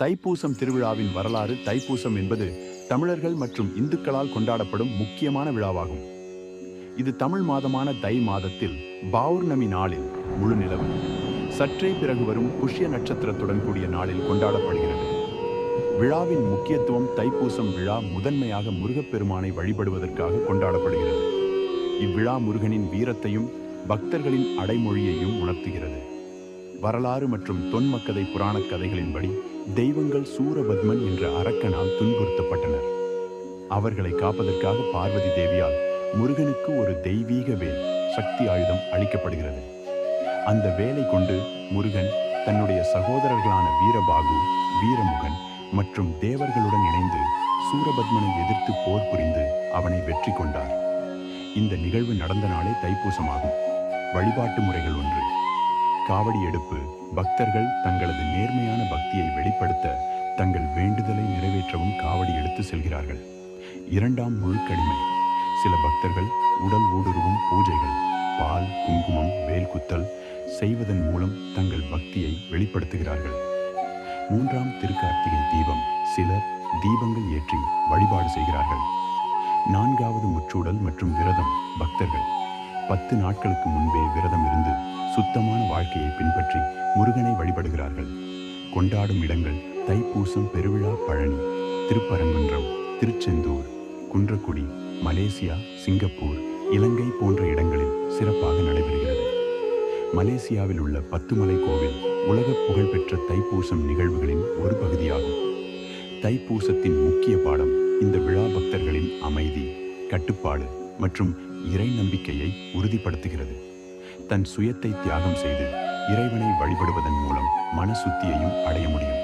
தைப்பூசம் திருவிழாவின் வரலாறு. தைப்பூசம் என்பது தமிழர்கள் மற்றும் இந்துக்களால் கொண்டாடப்படும் முக்கியமான விழாவாகும். இது தமிழ் மாதமான தை மாதத்தில் பௌர்ணமி நாளில் முழு நிலவு சற்றே பிறகு வரும் புஷ்ய நட்சத்திரத்துடன் கூடிய நாளில் கொண்டாடப்படுகிறது. விழாவின் முக்கியத்துவம். தைப்பூசம் விழா முதன்மையாக முருகப்பெருமானை வழிபடுவதற்காக கொண்டாடப்படுகிறது. இவ்விழா முருகனின் வீரத்தையும் பக்தர்களின் அடைமொழியையும் உணர்த்துகிறது. வரலாறு மற்றும் தொன்மக்கதை புராணக் கதைகளின்படி தெய்வங்கள் சூரபத்மன் என்ற அரக்கனால் துன்புறுத்தப்பட்டனர். அவர்களை காப்பதற்காக பார்வதி தேவியால் முருகனுக்கு ஒரு தெய்வீக வேல், சக்தி ஆயுதம் அளிக்கப்படுகிறது. அந்த வேலை கொண்டு முருகன் தன்னுடைய சகோதரர்களான வீரபாகு, வீரமுகன் மற்றும் தேவர்களுடன் இணைந்து சூரபத்மனை எதிர்த்து போர் புரிந்து அவனை வெற்றி கொண்டார். இந்த நிகழ்வு நடந்த நாளே தைப்பூசமாகும். வழிபாட்டு முறைகள். 1. காவடி எடுப்பு. பக்தர்கள் தங்களது நேர்மையான பக்தியை வெளிப்படுத்த தங்கள் வேண்டுதலை நிறைவேற்றவும் காவடி எடுத்து செல்கிறார்கள். 2. முழுக்கடிமை. சில பக்தர்கள் உடல் ஊடுருவும் பூஜைகள், பால், குங்குமம், வேல் குத்தல் செய்வதன் மூலம் தங்கள் பக்தியை வெளிப்படுத்துகிறார்கள். 3. திருக்கார்த்திகை தீபம். சிலர் தீபங்கள் ஏற்றி வழிபாடு செய்கிறார்கள். 4. முற்றூடல் மற்றும் விரதம். பக்தர்கள் 10 நாட்களுக்கு முன்பே விரதம் இருந்து சுத்தமான வாழ்க்கையை பின்பற்றி முருகனை வழிபடுகிறார்கள். கொண்டாடும் இடங்கள். தைப்பூசம் பெருவிழா பழனி, திருப்பரங்குன்றம், திருச்செந்தூர், குன்றக்குடி, மலேசியா, சிங்கப்பூர், இலங்கை போன்ற இடங்களில் சிறப்பாக நடைபெறுகிறது. மலேசியாவில் உள்ள பத்துமலை கோவில் உலக புகழ்பெற்ற தைப்பூசம் நிகழ்வுகளின் ஒரு பகுதியாகும். தைப்பூசத்தின் முக்கிய பாடம். இந்த விழா பக்தர்களின் அமைதி, கட்டுப்பாடு மற்றும் இறை நம்பிக்கையை உறுதிப்படுத்துகிறது. தன் சுயத்தை தியாகம் செய்து இறைவனை வழிபடுவதன் மூலம் மன சுத்தியையும் அடைய முடியும்.